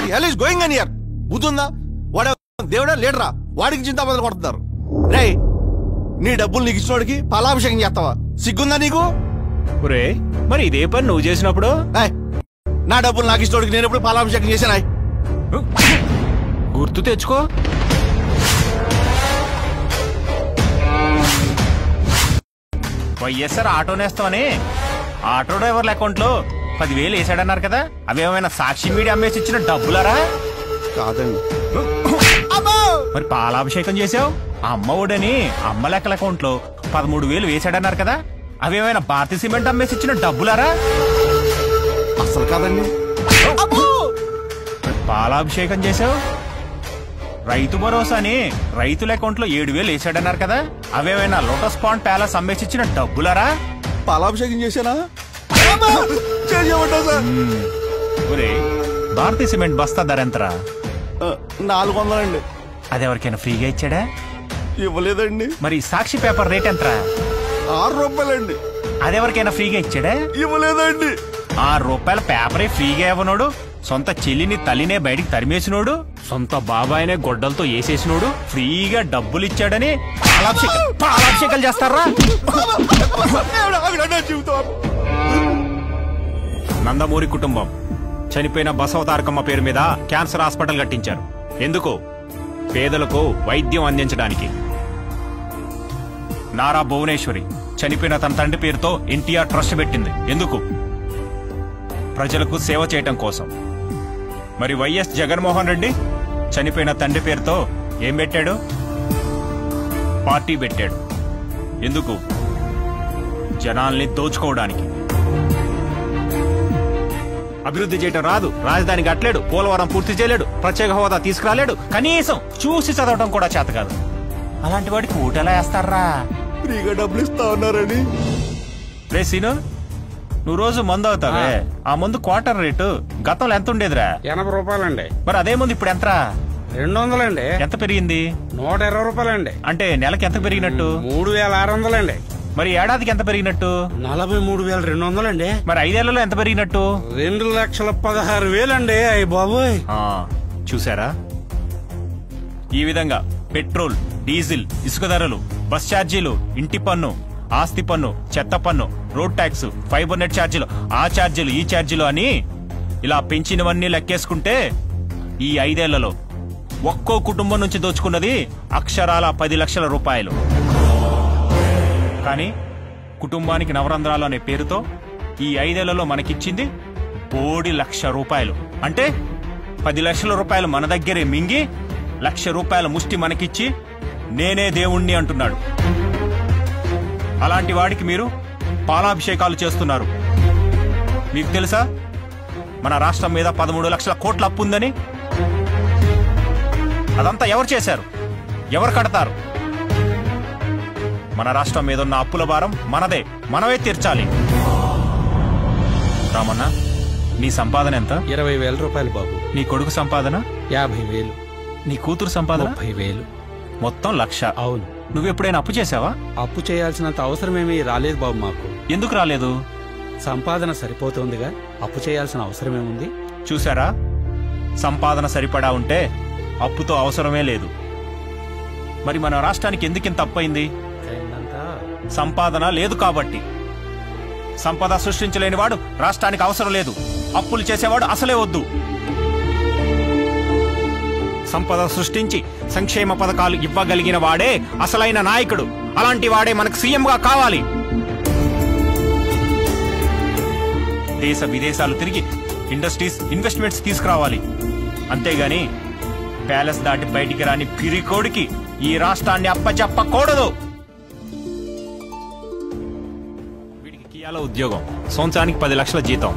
What hell is going on here? బుద్ధుందా? వాడు దేవుడా లీడరా? వాడికి చింత మొదలు కొడుతున్నారు. రే, నీ డబ్బులు నీకు ఇచ్చినోడికి పాలాభిషేకం చేస్తావా? సిగ్గుందా నీకు? ఒరే, మరి ఇదే పని నువ్వు చేసినప్పుడు? నా డబ్బులు నాకు ఇచ్చినోడికి నేను ఎప్పుడు పాలాభిషేకం చేశానా? గుర్తు తెచ్చుకో. వైఎస్ఆర్ ఆటో నేస్తామని ఆటో డ్రైవర్ల అకౌంట్ లో 10,000 వేసాడన్నారు కదా, అవేమైనా సాక్షి మీడియా అమ్మేసి ఇచ్చిన డబ్బులరా? కాదండి. మరి పాలాభిషేకం చేసావు అమ్మ ఒడని అమ్మ లెక్కల అకౌంట్ లో 13,000 వేసాడన్నారు కదా, అవేమైనా భారతీయ సిమెంట్ అమ్మేసి ఇచ్చిన డబ్బులరా? అసలు కాదండి. పాలాభిషేకం చేసావు రైతు భరోసాని రైతుల అకౌంట్ లో 7,000 వేసాడన్నారు కదా, అవేమైనా లోటస్ పాండ్ ప్యాలెస్ అమ్మేసి ఇచ్చిన డబ్బులరా? పాలాభిషేకం చేశానా? ఒరే, భారతీయ సిమెంట్ బస్తా ధర ఎంతరా? 400 అండి. అది ఎవరికైనా ఫ్రీగా ఇచ్చాడా? ఇవ్వలేదండి. మరి సాక్షి పేపర్ రేట్ ఎంతరా? 6 రూపాయలండి. అది ఎవరికైనా ఫ్రీగా ఇచ్చాడా? ఇవ్వలేదండి. 6 రూపాయల పేపరే ఫ్రీగా ఇవ్వనోడు, సొంత చెల్లిని తల్లినే బయటికి తరిమేసినోడు, సొంత బాబాయినే గొడ్డలతో వేసేసినోడు ఫ్రీగా డబ్బులు ఇచ్చాడని పాలాభిషేకాలు చేస్తారా? నందమూరి కుటుంబం చనిపోయిన బసవతారకమ్మ పేరు మీద క్యాన్సర్ హాస్పిటల్ కట్టించారు. ఎందుకు? పేదలకు వైద్యం అందించడానికి. నారా భువనేశ్వరి చనిపోయిన తన తండ్రి పేరుతో ఎన్టీఆర్ ట్రస్ట్ పెట్టింది. ఎందుకు? ప్రజలకు సేవ చేయటం కోసం. మరి వైఎస్ జగన్మోహన్ రెడ్డి చనిపోయిన తండ్రి పేరుతో ఏం పెట్టాడు? పార్టీ పెట్టాడు. ఎందుకు? జనాల్ని దోచుకోవడానికి. అభివృద్ధి చేయటం రాదు, రాజధాని కట్టలేడు, పోలవరం పూర్తి చేయలేడు, ప్రత్యేక హోదా తీసుకురాలేడు, కనీసం చూసి చదవటం కూడా చేత కాదు. అలాంటి వాడికి ఊటెలా వేస్తారా? ఫ్రీగా డబ్బులు ఇస్తా ఉన్నారని. రే సీను, నువ్వు రోజు మందు అవుతావే, ఆ మందు క్వార్టర్ రేటు గతంలో ఎంత ఉండేదిరా? 80 రూపాయలండి. మరి అదే మందు ఇప్పుడు ఎంతరా? 200 అండి. ఎంత పెరిగింది? 120 రూపాయలండి. అంటే నెలకి ఎంత పెరిగినట్టు? 3,600 అండి. మరి ఏడాదికి ఎంత పెరిగినట్టు? 43,200 అండి. మరి 5 ఏళ్లలో ఎంత పెరిగినట్టు? 2,16,000 అండి. అయ్య బాబోయ్. చూసారా? ఈ విధంగా పెట్రోల్, డీజిల్, ఇసుక ధరలు, బస్ ఛార్జీలు, ఇంటి పన్ను, ఆస్తి పన్ను, చెత్త పన్ను, రోడ్ ట్యాక్స్, ఫైబర్ నెట్ ఛార్జీలు, ఆ ఛార్జీలు, ఈ ఛార్జీలు అని ఇలా పెంచినవన్నీ లెక్కేసుకుంటే ఈ 5 ఏళ్లలో ఒక్కో కుటుంబం నుంచి దోచుకున్నది అక్షరాల 10 లక్షల రూపాయలు. కానీ కుటుంబానికి నవరంధ్రాలు అనే పేరుతో ఈ 5 ఏళ్లలో మనకిచ్చింది 1,00,000 రూపాయలు. అంటే 10 లక్షల రూపాయలు మన దగ్గరే మింగి 1,00,000 రూపాయల ముష్టి మనకిచ్చి నేనే దేవుణ్ణి అంటున్నాడు. అలాంటి వాడికి మీరు పాలాభిషేకాలు చేస్తున్నారు. మీకు తెలుసా మన రాష్ట్రం మీద 13 లక్షల కోట్ల అప్పు ఉందని? అదంతా ఎవరు చేశారు? ఎవరు కడతారు? మన రాష్ట్రం మీద ఉన్న అప్పుల భారం మనదే, మనమే తీర్చాలి. రామన్న, నీ సంపాదన ఎంత? 20,000 రూపాయలు బాబు. నీ కొడుకు సంపాదన? 50,000. నీ కూతురు సంపాదన? 30,000. మొత్తం 1,00,000. అవును. నువ్వెప్పుడైనా అప్పు చేసావా? అప్పు చేయాల్సినంత అవసరమేమీ రాలేదు బాబు మాకు. ఎందుకు రాలేదు? సంపాదన సరిపోతుందిగా, అప్పు చేయాల్సిన అవసరమేముంది? చూసారా, సంపాదన సరిపడా ఉంటే అప్పుతో అవసరమే లేదు. మరి మన రాష్ట్రానికి ఎందుకింత అప్పయింది? సంపాదన లేదు కాబట్టి. సంపద సృష్టించలేని వాడు రాష్ట్రానికి అవసరం లేదు, అప్పులు చేసేవాడు అసలే వద్దు. సంపద సృష్టించి సంక్షేమ పథకాలు ఇవ్వగలిగిన వాడే అసలైన నాయకుడు. అలాంటి వాడే మనకు సీఎంగా కావాలి. దేశ విదేశాలు తిరిగి ఇండస్ట్రీస్, ఇన్వెస్ట్మెంట్స్ తీసుకురావాలి. అంతేగాని ప్యాలెస్ దాటి బయటికి రాని పిరికోడికి ఈ రాష్ట్రాన్ని అప్పచెప్పకూడదు. వీడికి కియాలో ఉద్యోగం, సంవత్సరానికి 10 లక్షల జీతం.